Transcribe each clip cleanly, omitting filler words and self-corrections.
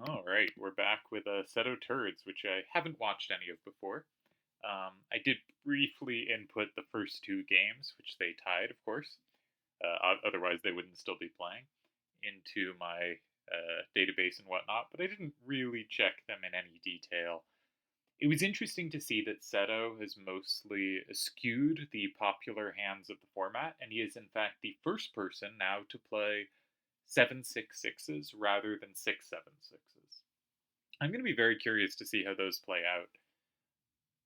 All right, we're back with Seto Turds, which I haven't watched any of before. I did briefly input the first two games, which they tied, of course. Otherwise, they wouldn't still be playing, into my database and whatnot, but I didn't really check them in any detail. It was interesting to see that Seto has mostly eschewed the popular hands of the format, and he is in fact the first person now to play 7-6-6s rather than 6-7-6s. I'm going to be very curious to see how those play out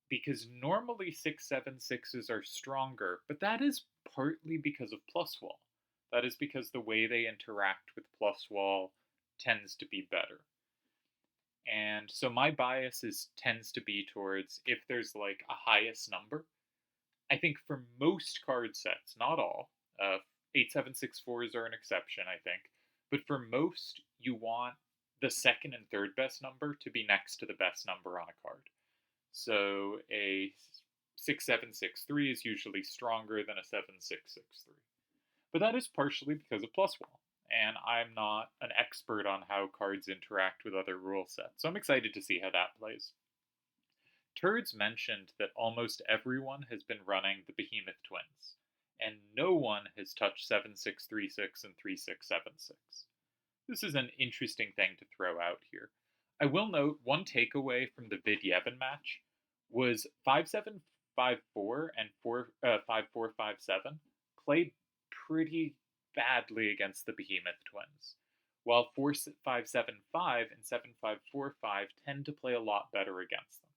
because normally 6-7-6s are stronger, but that is partly because of plus wall. That is because the way they interact with plus wall tends to be better. And so my bias tends to be towards if there's like a highest number. I think for most card sets, not all, 8-7-6-4s are an exception, I think, but for most, you want the second and third best number to be next to the best number on a card. So a 6-7-6-3 is usually stronger than a 7-6-6-3. But that is partially because of plus wall, and I'm not an expert on how cards interact with other rule sets, so I'm excited to see how that plays. Turds mentioned that almost everyone has been running the Behemoth Twins, and no one has touched 7-6-3-6 and 3-6-7-6. This is an interesting thing to throw out here. I will note one takeaway from the Vid match was 5-7-5-4 and 5-4-5-7 played pretty badly against the Behemoth Twins, while 4-5-7-5 and 7-5-4-5 tend to play a lot better against them.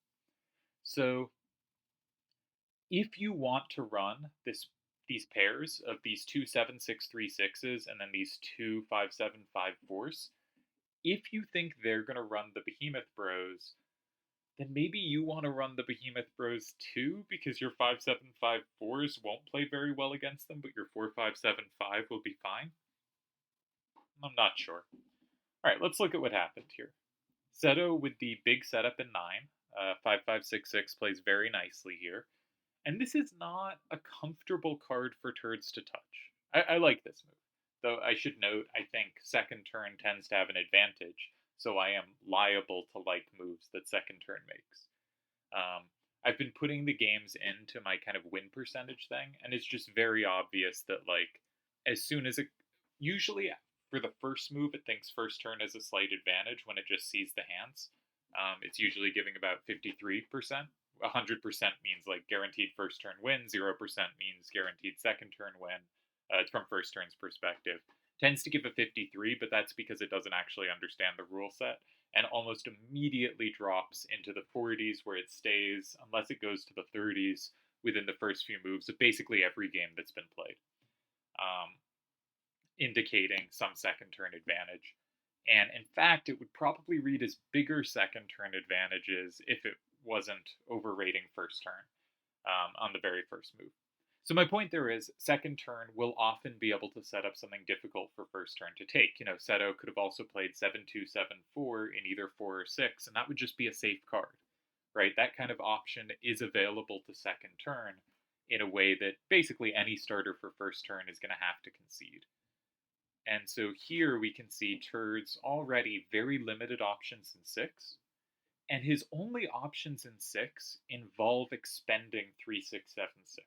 So if you want to run these pairs of these two 7-6-3-6s and then these two 5-7-5-4s, if you think they're going to run the Behemoth Bros, then maybe you want to run the Behemoth Bros too, because your 5-7-5-4s won't play very well against them, but your 4-5-7-5 will be fine. I'm not sure. All right, let's look at what happened here. Seto with the big setup in 9, 5-5-6-6 plays very nicely here. And this is not a comfortable card for Turds to touch. I like this move, though I should note I think second turn tends to have an advantage, so I am liable to like moves that second turn makes. I've been putting the games into my kind of win percentage thing, and it's just very obvious that like as soon as it usually for the first move it thinks first turn has a slight advantage when it just sees the hands. It's usually giving about 53%. 100% means like guaranteed first turn win, 0% means guaranteed second turn win. It's from first turn's perspective. Tends to give a 53, but that's because it doesn't actually understand the rule set, and almost immediately drops into the 40s where it stays, unless it goes to the 30s within the first few moves of basically every game that's been played, indicating some second turn advantage. And in fact, it would probably read as bigger second turn advantages if it wasn't overrating first turn on the very first move. So my point there is, second turn will often be able to set up something difficult for first turn to take. You know, Seto could have also played 7-2-7-4 in either 4 or 6, and that would just be a safe card, right? That kind of option is available to second turn in a way that basically any starter for first turn is going to have to concede. And so here we can see Turd's already very limited options in 6, and his only options in 6 involve expending 3-6-7-6.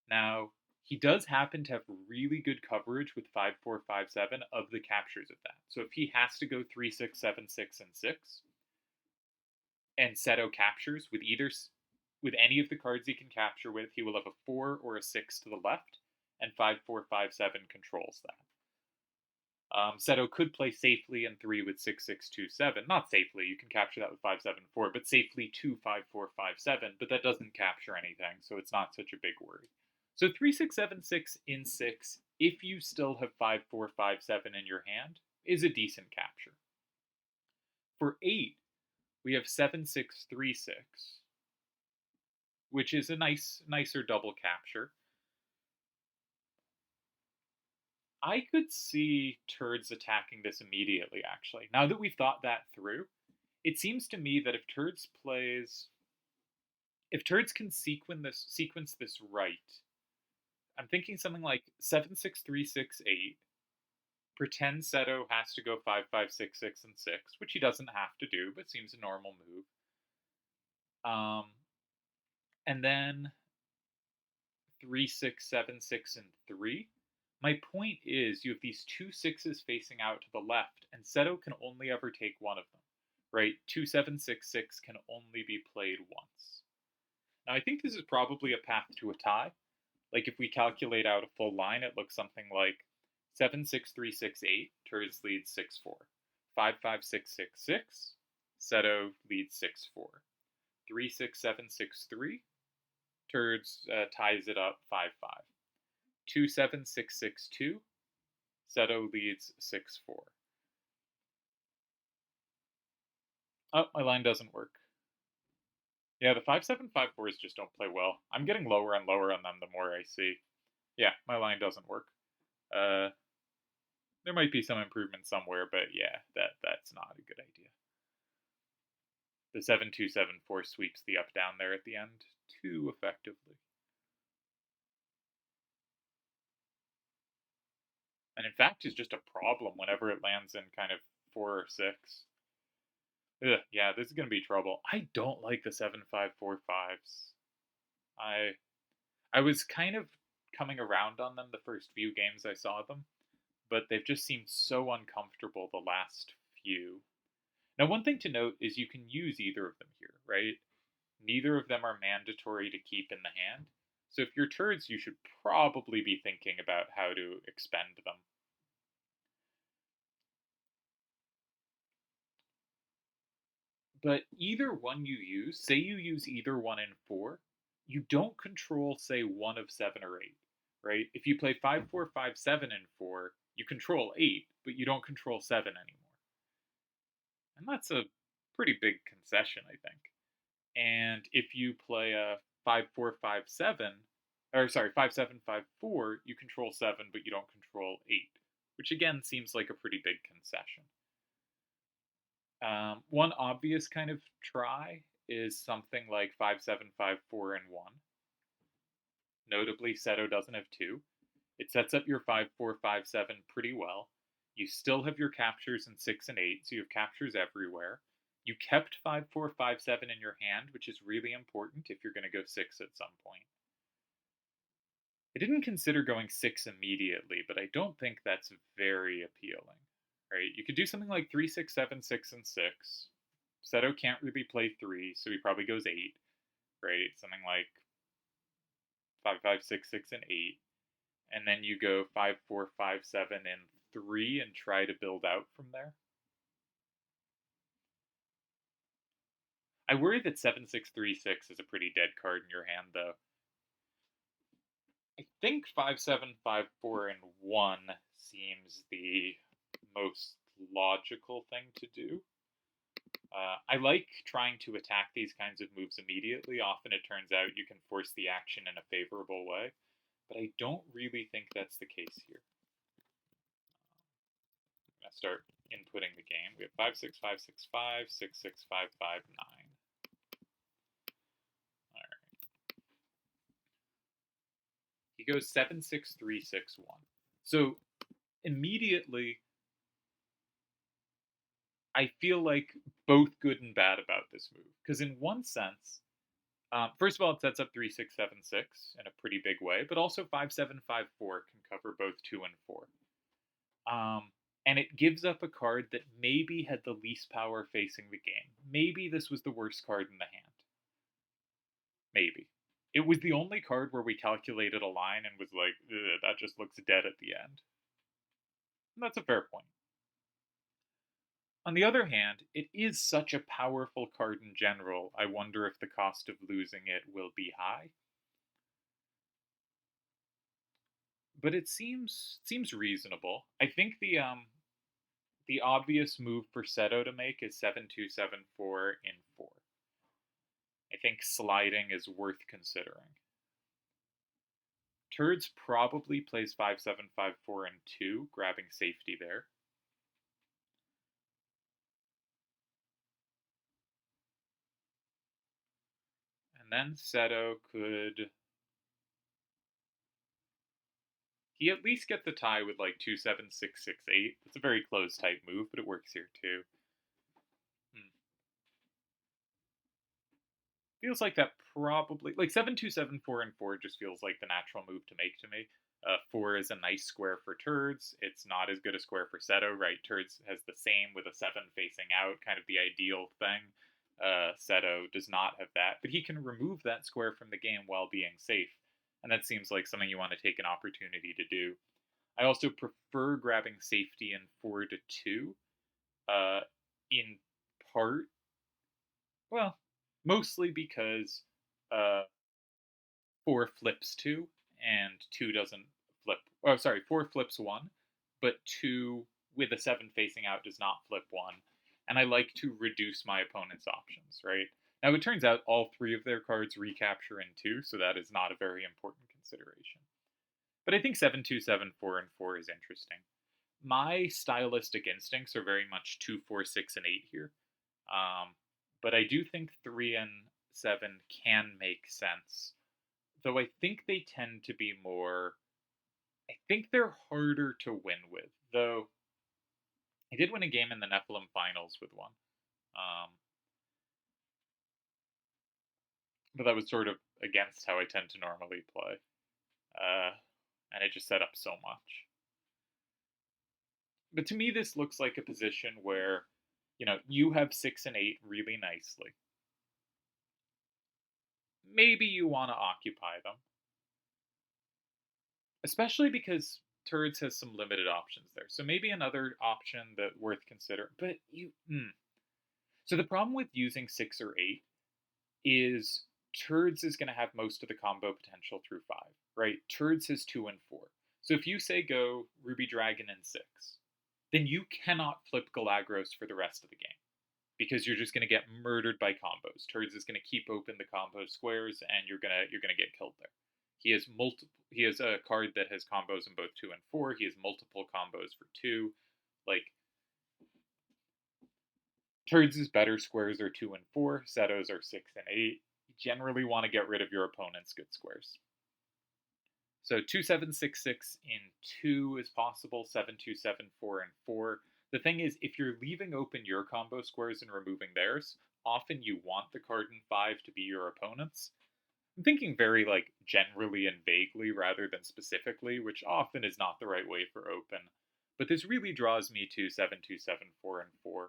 Now, he does happen to have really good coverage with 5-4-5-7 of the captures of that. So if he has to go 3-6-7-6 and 6, and Seto captures with any of the cards he can capture with, he will have a 4 or a 6 to the left, and 5-4-5-7 controls that. Seto could play safely in 3 with 6-6-2-7. Not safely, you can capture that with 5-7-4, but safely 2-5-4-5-7, but that doesn't capture anything, so it's not such a big worry. So 3-6-7-6 in 6, if you still have 5-4-5-7 in your hand, is a decent capture. For 8, we have 7-6-3-6, which is a nicer double capture. I could see Turds attacking this immediately, actually. Now that we've thought that through, it seems to me that if Turds can sequence this right, I'm thinking something like 7-6-3-6-8, pretend Seto has to go 5, 5, 6, 6, and 6, which he doesn't have to do, but seems a normal move. And then 3, 6, 7, 6, and 3. My point is, you have these two sixes facing out to the left, and Seto can only ever take one of them, right? 2, 7, 6, 6 can only be played once. Now, I think this is probably a path to a tie. Like, if we calculate out a full line, it looks something like 7, 6, 3, 6, 8, Turds leads 6-4. 5, 5, 6, 6, 6, Seto leads 6-4. 3, 6, 7, 6, 3, Turds ties it up 5-5. 2, 7, 6, 6, 2, Seto leads 6-4. Oh, my line doesn't work. Yeah, the 5, 7, 5, 4s just don't play well. I'm getting lower and lower on them the more I see. Yeah, my line doesn't work. There might be some improvement somewhere, but yeah, that's not a good idea. The 7, 2, 7, 4 sweeps the up down there at the end too effectively. And in fact is just a problem whenever it lands in kind of 4 or 6. Ugh, yeah, this is gonna be trouble. I don't like the 7, 5, 4, 5s. I was kind of coming around on them the first few games I saw them, but they've just seemed so uncomfortable the last few. Now, one thing to note is you can use either of them here, right? Neither of them are mandatory to keep in the hand. So if you're turds, you should probably be thinking about how to expend them. But either one you use, say you use either one in 4, you don't control, say, one of 7 or 8, right? If you play 5, 4, 5, 7 in 4, you control 8, but you don't control 7 anymore. And that's a pretty big concession, I think. And if you play a 5, 4, 5, 7, or sorry, 5, 7, 5, 4, you control 7, but you don't control 8, which again seems like a pretty big concession. One obvious kind of try is something like 5, 7, 5, 4, and 1. Notably, Seto doesn't have 2. It sets up your 5, 4, 5, 7 pretty well. You still have your captures in 6 and 8, so you have captures everywhere. You kept 5, 4, 5, 7 in your hand, which is really important if you're going to go 6 at some point. I didn't consider going 6 immediately, but I don't think that's very appealing. Right? You could do something like 3, 6, 7, 6, and 6. Seto can't really play 3, so he probably goes 8. Right? Something like 5, 5, 6, 6, and 8. And then you go 5, 4, 5, 7, and 3 and try to build out from there. I worry that 7, 6, 3, 6 is a pretty dead card in your hand, though. I think 5, 7, 5, 4, and 1 seems the most logical thing to do. I like trying to attack these kinds of moves immediately. Often it turns out you can force the action in a favorable way, but I don't really think that's the case here. I'm going to start inputting the game. We have 5, 6, 5, 6, 5, 6, 6, 5, 5, 9. All right. He goes 7, 6, 3, 6, 1. So immediately, I feel like both good and bad about this move. Because in one sense, first of all, it sets up 3, 6, 7, 6 in a pretty big way, but also 5, 7, 5, 4 can cover both 2 and 4. And it gives up a card that maybe had the least power facing the game. Maybe this was the worst card in the hand. Maybe. It was the only card where we calculated a line and was like, that just looks dead at the end. And that's a fair point. On the other hand, it is such a powerful card in general, I wonder if the cost of losing it will be high. But it seems reasonable. I think the obvious move for Seto to make is 7, 2, 7, 4 in 4. I think sliding is worth considering. Turds probably plays 5, 7, 5, 4 and 2, grabbing safety there. And then Seto could He at least gets a tie with like 2-7-6-6-8. It's a very close type move, but it works here too. Hmm. Feels like that probably like 7-2-7-4 and 4 just feels like the natural move to make to me. 4 is a nice square for turds. It's not as good a square for Seto, right? Turds has the same with a 7 facing out, kind of the ideal thing. Seto does not have that, but he can remove that square from the game while being safe, and that seems like something you want to take an opportunity to do. I also prefer grabbing safety in 4-2, uh, in part, well, mostly because uh, 4 flips 2 and 2 doesn't flip. Oh, sorry, 4 flips 1, but 2 with a 7 facing out does not flip 1. And I like to reduce my opponent's options, right? Now, it turns out all 3 of their cards recapture in 2, so that is not a very important consideration. But I think 7-2-7-4-4 is interesting. My stylistic instincts are very much 2-4-6-8 here. But I do think 3 and 7 can make sense. Though I think they tend to be more. I think they're harder to win with. Though I did win a game in the Nephilim finals with one. Um, but that was sort of against how I tend to normally play. And it just set up so much. But to me, this looks like a position where, you have 6 and 8 really nicely. Maybe you want to occupy them. Especially because Turds has some limited options there. So maybe another option that worth considering. But So the problem with using 6 or 8 is Turds is going to have most of the combo potential through 5, right? Turds has 2 and 4. So if you say go Ruby Dragon in 6, then you cannot flip Galagros for the rest of the game because you're just going to get murdered by combos. Turds is going to keep open the combo squares, and you're gonna get killed there. He has multiple. He has a card that has combos in both 2 and 4. He has multiple combos for 2. Like Turds' better squares are 2 and 4. Seto's are 6 and 8. You generally want to get rid of your opponent's good squares. So 2-7-6-6 in 2 is possible. 7-2-7-4-4. The thing is, if you're leaving open your combo squares and removing theirs, often you want the card in 5 to be your opponent's. I'm thinking very like generally and vaguely rather than specifically, which often is not the right way for open. But this really draws me to 7-2-7-4-4.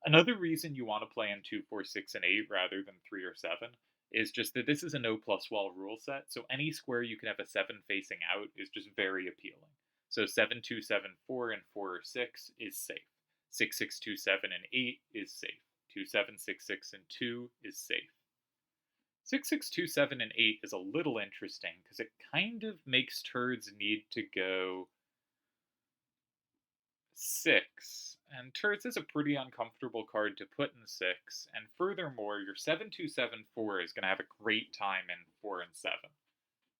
Another reason you want to play in 2-4-6-8 rather than 3 or 7 is just that this is a no plus wall rule set, so any square you can have a 7 facing out is just very appealing. So 7-2-7-4 and 4 or 6 is safe. 6-6-2-7 and 8 is safe. 2-7-6-6 and 2 is safe. 6-6-2-7 and 8 is a little interesting because it kind of makes Turds need to go 6. And Turds is a pretty uncomfortable card to put in 6. And furthermore, your 7-2-7-4 is going to have a great time in 4 and 7.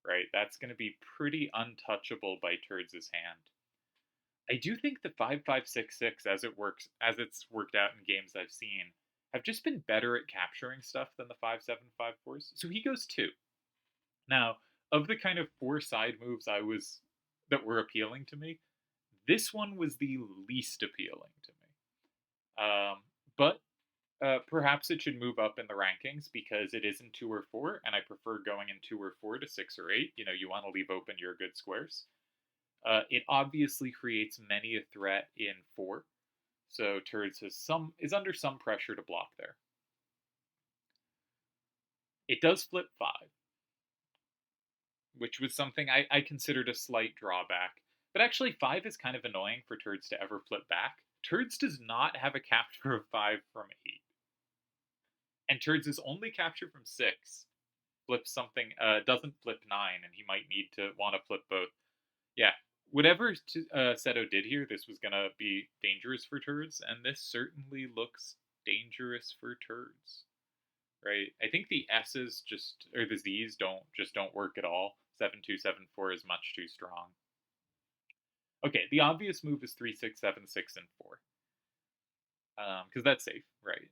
Right? That's going to be pretty untouchable by Turds' hand. I do think the 5-5-6-6, as it's worked out in games I've seen, have just been better at capturing stuff than the 5-7-5-4s. So he goes 2. Now, of the kind of 4 side moves that were appealing to me, this one was the least appealing to me. But perhaps it should move up in the rankings because it is in 2 or 4, and I prefer going in 2 or 4 to 6 or 8. You want to leave open your good squares. It obviously creates many a threat in 4, so Turds is under some pressure to block there. It does flip 5, which was something I considered a slight drawback. But actually, 5 is kind of annoying for Turds to ever flip back. Turds does not have a capture of 5 from 8. And Turds' only capture from 6 flips something, doesn't flip 9, and he might need to want to flip both. Yeah, whatever Seto did here, this was going to be dangerous for Turds, and this certainly looks dangerous for Turds. Right? I think the S's or the Z's don't work at all. 7-2-7-4 is much too strong. Okay, the obvious move is 3-6-7-6 and 4. Because that's safe, right?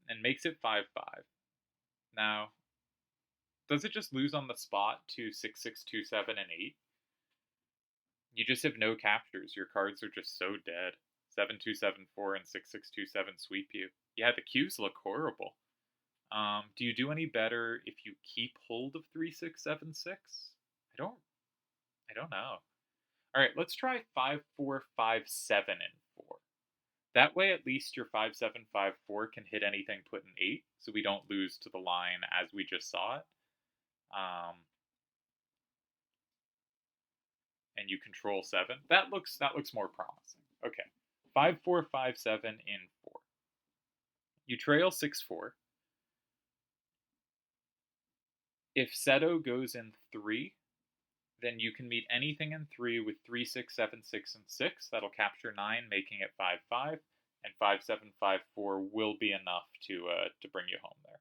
And makes it 5-5. Now, Does it just lose on the spot to 6, 6, 2, 7, and 8? You just have no captures. Your cards are just so dead. 7, 2, 7, 4, and 6, 6, 2, 7 sweep you. Yeah, the cues look horrible. Do you do any better if you keep hold of 3, 6, 7, 6? I don't know. All right, let's try 5, 4, 5, 7, and 4. That way, at least your 5, 7, 5, 4 can hit anything put in 8, so we don't lose to the line as we just saw it. And you control 7. That looks more promising. Okay, 5, 4, 5, 7 in 4. You trail 6, 4. If Seto goes in 3, then you can meet anything in 3 with 3, 6, 7, 6, and 6. That'll capture 9, making it 5, 5. And 5, 7, 5, 4 will be enough to bring you home there.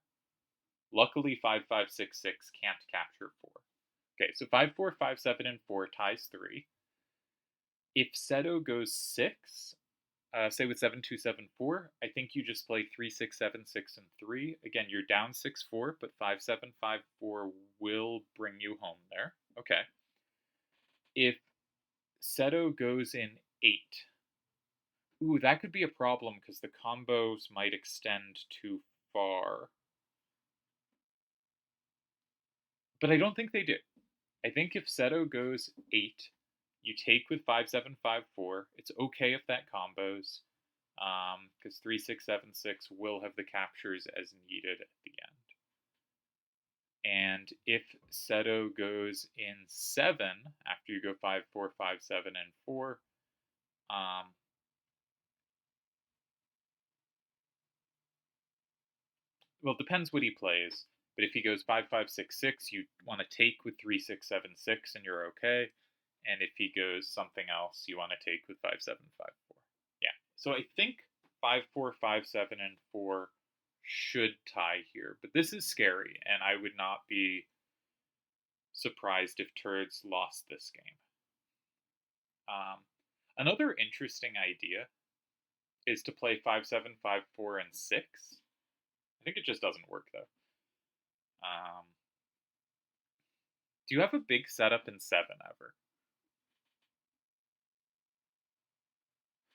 Luckily, 5, 5, 6, 6 can't capture 4. Okay, so 5, 4, 5, 7, and 4 ties 3. If Seto goes 6, say with 7, 2, 7, 4, I think you just play 3, 6, 7, 6, and 3. Again, you're down 6, 4, but 5, 7, 5, 4 will bring you home there. Okay. If Seto goes in 8, ooh, that could be a problem because the combos might extend too far. But I don't think they do. I think if Seto goes 8, you take with 5, 7, 5, 4. It's okay if that combos, because 3, 6, 7, 6 will have the captures as needed at the end. And if Seto goes in 7, after you go 5, 4, 5, 7, and 4, well, it depends what he plays. But if he goes 5, 5, 6, 6, you want to take with 3, 6, 7, 6, and you're okay. And if he goes something else, you want to take with 5, 7, 5, 4. Yeah. So I think 5, 4, 5, 7, and 4 should tie here. But this is scary, and I would not be surprised if Turds lost this game. Another interesting idea is to play 5, 7, 5, 4, and 6. I think it just doesn't work, though. Do you have a big setup in 7 ever?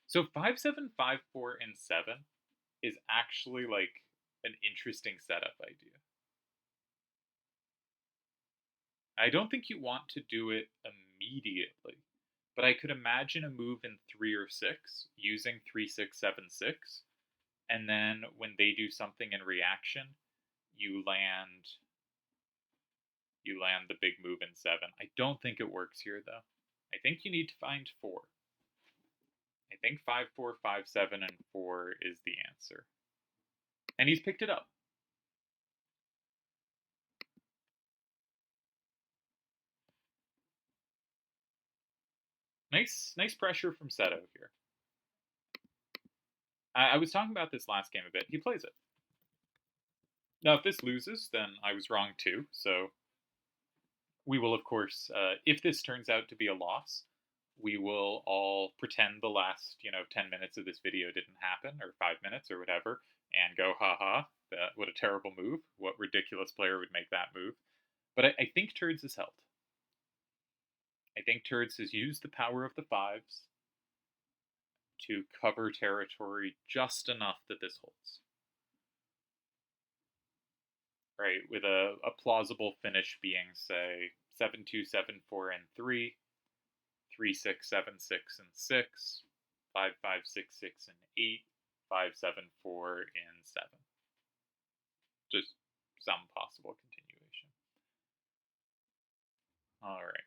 So 5, 7, 5, 4, and 7 is actually like an interesting setup idea. I don't think you want to do it immediately, but I could imagine a move in 3 or 6 using 3, 6, 7, 6, and then when they do something in reaction, you land the big move in 7. I don't think it works here though. I think you need to find 4. I think 5, 4, 5, 7, and 4 is the answer. And he's picked it up. Nice pressure from Seto here. I was talking about this last game a bit. He plays it. Now, if this loses, then I was wrong too. So we will, of course, if this turns out to be a loss, we will all pretend the last, 10 minutes of this video didn't happen, or 5 minutes, or whatever, and go, haha, what a terrible move. What ridiculous player would make that move? But I think Turds has held. I think Turds has used the power of the 5s to cover territory just enough that this holds. Right, with a plausible finish being, say, 7, 2, 7, 4, and 3, 3, 6, 7, 6, and 6, 5, 5, 6, 6, and 8, 5, 7, 4, and 7. Just some possible continuation. All right.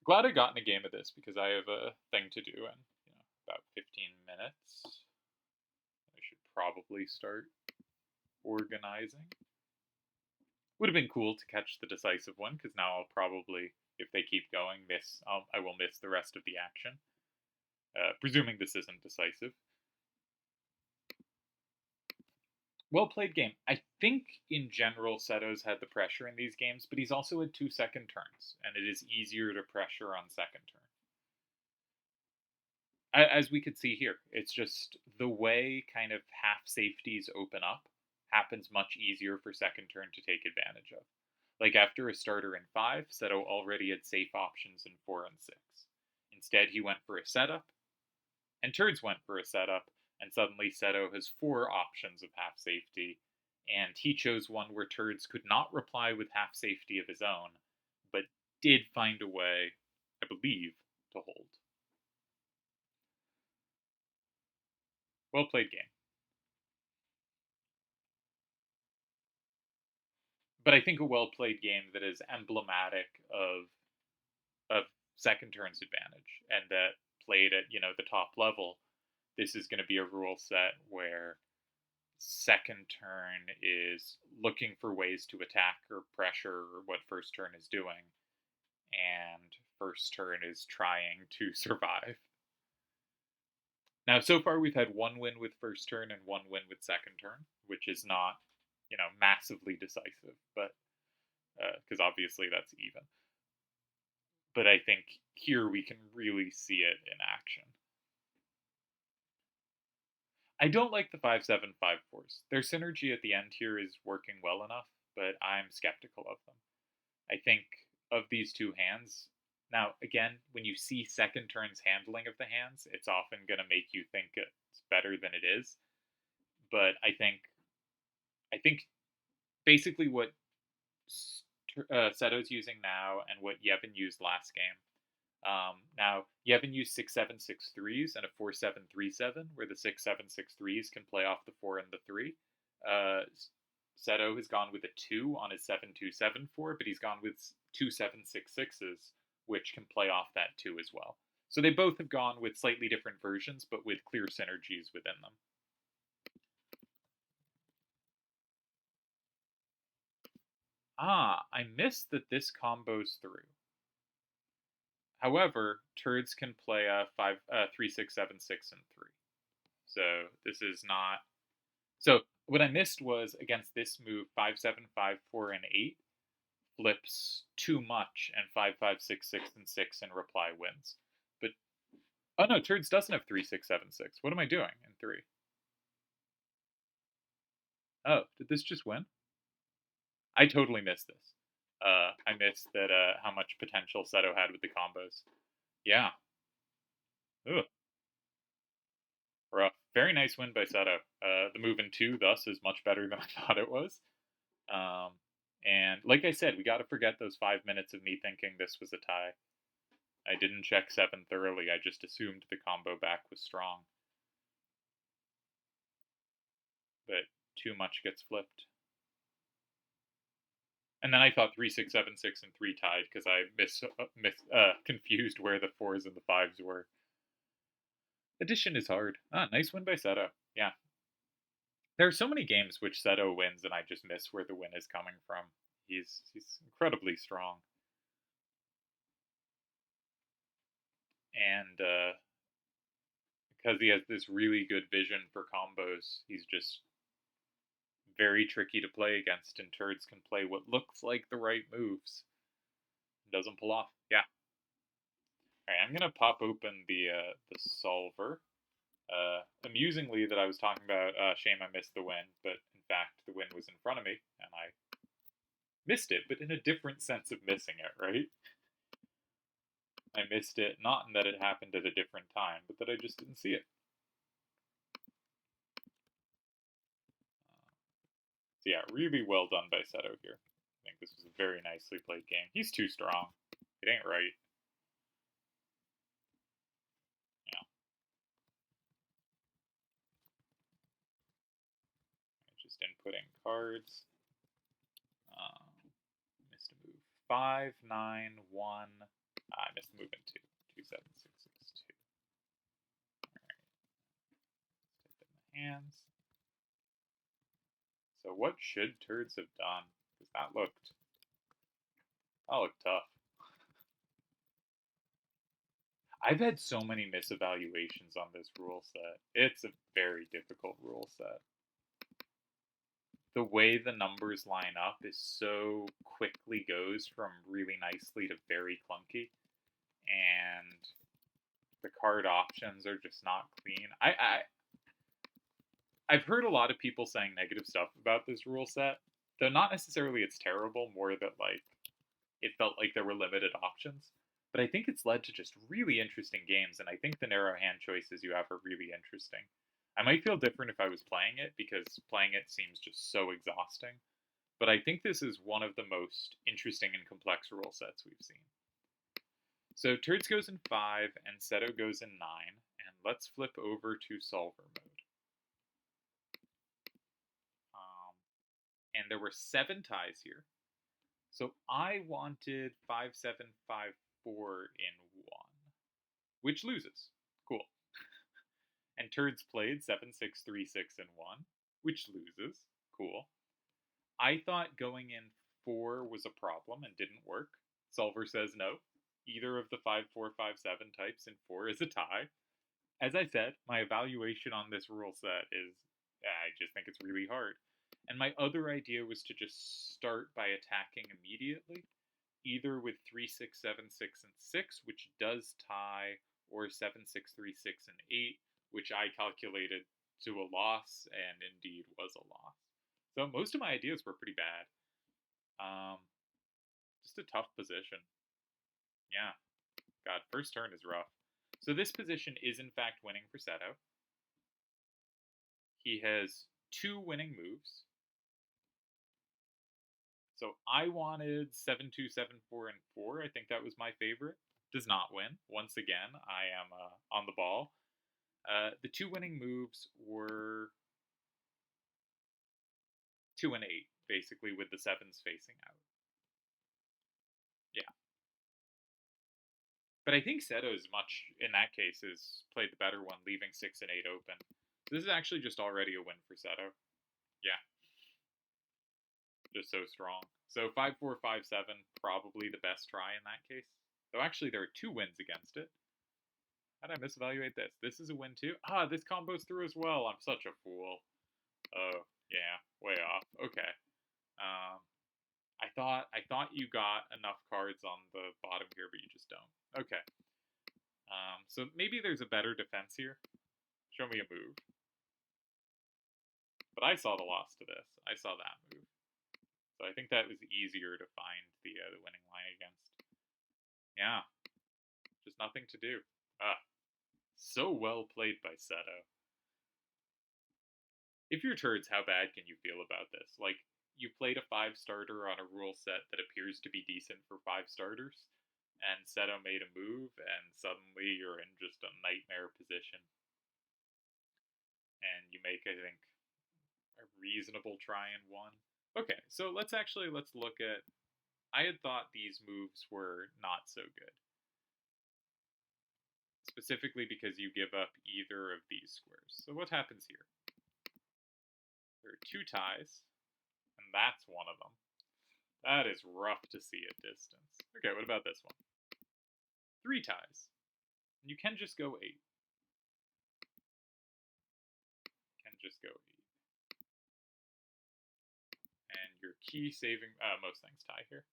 Glad I got in a game of this because I have a thing to do in about 15 minutes. I should probably start organizing. Would have been cool to catch the decisive one because now I'll probably, if they keep going, I will miss the rest of the action. Presuming this isn't decisive. Well played game. I think in general Seto's had the pressure in these games, but he's also had 2 second turns, and it is easier to pressure on second turn. As we could see here, it's just the way kind of half safeties open up happens much easier for second turn to take advantage of. Like after a starter in 5, Seto already had safe options in 4 and 6. Instead, he went for a setup, and Turds went for a setup, and suddenly Seto has 4 options of half safety, and he chose one where Turds could not reply with half safety of his own, but did find a way, I believe, to hold. Well played game. But I think a well played game that is emblematic of second turn's advantage and that played at, the top level. This is going to be a rule set where second turn is looking for ways to attack or pressure what first turn is doing, and first turn is trying to survive. Now, so far we've had one win with first turn and one win with second turn, which is not, massively decisive, but because obviously that's even. But I think here we can really see it in action. I don't like the 5-7, 5-4s. Their synergy at the end here is working well enough, but I'm skeptical of them. I think of these two hands, now again, when you see second turn's handling of the hands, it's often going to make you think it's better than it is. But I think basically what Seto's using now and what Yevon used last game. Now, Yevon used 6-7-6-3s and a 4-7-3-7, where the 6-7-6-3s can play off the 4 and the 3. Seto has gone with a 2 on his 7-2-7-4, but he's gone with 2 7-6-6s, which can play off that 2 as well. So they both have gone with slightly different versions, but with clear synergies within them. I missed that this combos through. However, Turds can play a 3, 6, 7, 6, and 3. So this is not. So what I missed was against this move, 5, 7, 5, 4, and 8 flips too much, and 5, 5, 6, 6, and 6 and reply wins. But oh no, Turds doesn't have 3, 6, 7, 6. What am I doing in 3? Oh, did this just win? I totally missed this. I missed that how much potential Seto had with the combos. Yeah. Ugh. Rough. Very nice win by Seto. The move in 2, thus, is much better than I thought it was. And like I said, we got to forget those 5 minutes of me thinking this was a tie. I didn't check 7 thoroughly. I just assumed the combo back was strong. But too much gets flipped. And then I thought 3, 6, 7, 6, and 3 tied because I confused where the 4s and the 5s were. Addition is hard. Nice win by Seto. Yeah. There are so many games which Seto wins and I just miss where the win is coming from. He's incredibly strong. And because he has this really good vision for combos, he's just very tricky to play against, and Turds can play what looks like the right moves. Doesn't pull off. Yeah. Alright, I'm gonna pop open the solver. Amusingly, that I was talking about, shame I missed the win, but in fact, the win was in front of me, and I missed it, but in a different sense of missing it, right? I missed it, not in that it happened at a different time, but that I just didn't see it. So yeah, really well done by Seto here. I think this was a very nicely played game. He's too strong. It ain't right. Yeah. Just inputting cards. Missed a move. 5, 9, 1. I missed the move in 2. 2, 7, 6, 6, 2. Alright. Step in the hands. So what should Turds have done? Because that looked tough. I've had so many misevaluations on this rule set. It's a very difficult rule set. The way the numbers line up is so quickly goes from really nicely to very clunky. And the card options are just not clean. I've heard a lot of people saying negative stuff about this rule set, Though not necessarily it's terrible, more that like it felt like there were limited options. But I think it's led to just really interesting games, and I think the narrow hand choices you have are really interesting. I might feel different if I was playing it because playing it seems just so exhausting. But I think this is one of the most interesting and complex rule sets we've seen. So Turds goes in 5 and Seto goes in 9, and let's flip over to solver mode. And there were 7 ties here. So I wanted 5, 7, 5, 4 in 1, which loses. Cool. And Turds played 7, 6, 3, 6 in 1, which loses. Cool. I thought going in 4 was a problem and didn't work. Solver says no. Either of the 5, 4, 5, 7 types in 4 is a tie. As I said, my evaluation on this rule set is I just think it's really hard. And my other idea was to just start by attacking immediately, either with 3, 6, 7, 6, and 6, which does tie, or 7, 6, 3, 6, and 8, which I calculated to a loss, and indeed was a loss. So most of my ideas were pretty bad. Just a tough position. Yeah. God, first turn is rough. So this position is in fact winning for Seto. He has 2 winning moves. So I wanted 7, 2, 7, 4, and 4. I think that was my favorite. Does not win. Once again, I am on the ball. The 2 winning moves were 2 and 8, basically, with the 7s facing out. Yeah. But I think Seto is much, in that case, has played the better one, leaving 6 and 8 open. This is actually just already a win for Seto. Yeah. Just so strong. So 5, 4, 5, 7, probably the best try in that case. Though actually there are 2 wins against it. How did I misevaluate this? This is a win too? Ah, this combo's through as well. I'm such a fool. Oh, yeah, way off. Okay. I thought you got enough cards on the bottom here, but you just don't. Okay. So maybe there's a better defense here. Show me a move. But I saw the loss to this. I saw that move. So I think that was easier to find the winning line against. Yeah. Just nothing to do. So well played by Seto. If you're Turds, how bad can you feel about this? Like, you played a 5-starter on a rule set that appears to be decent for 5 starters, and Seto made a move, and suddenly you're in just a nightmare position. And you make, I think, a reasonable try in 1. Okay, so let's look at... I had thought these moves were not so good. Specifically because you give up either of these squares. So what happens here? There are 2 ties, and that's one of them. That is rough to see at distance. Okay, what about this one? 3 ties. You can just go 8. Can just go 8. And your key saving... most things tie here.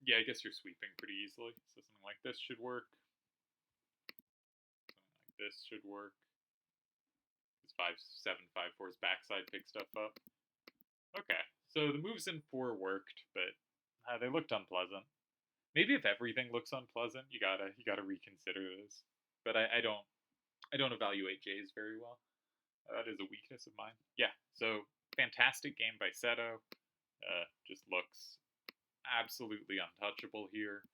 Yeah, I guess you're sweeping pretty easily. So something like this should work. Something like this should work. This 5, 7, 5, 4's backside pick stuff up. Okay, so the moves in 4 worked, but they looked unpleasant. Maybe if everything looks unpleasant, you gotta reconsider this. But I don't evaluate J's very well. That is a weakness of mine. Yeah, so fantastic game by Seto. Just looks absolutely untouchable here.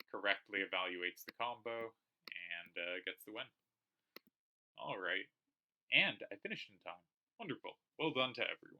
Correctly evaluates the combo and gets the win. All right, and I finished in time. Wonderful. Well done to everyone.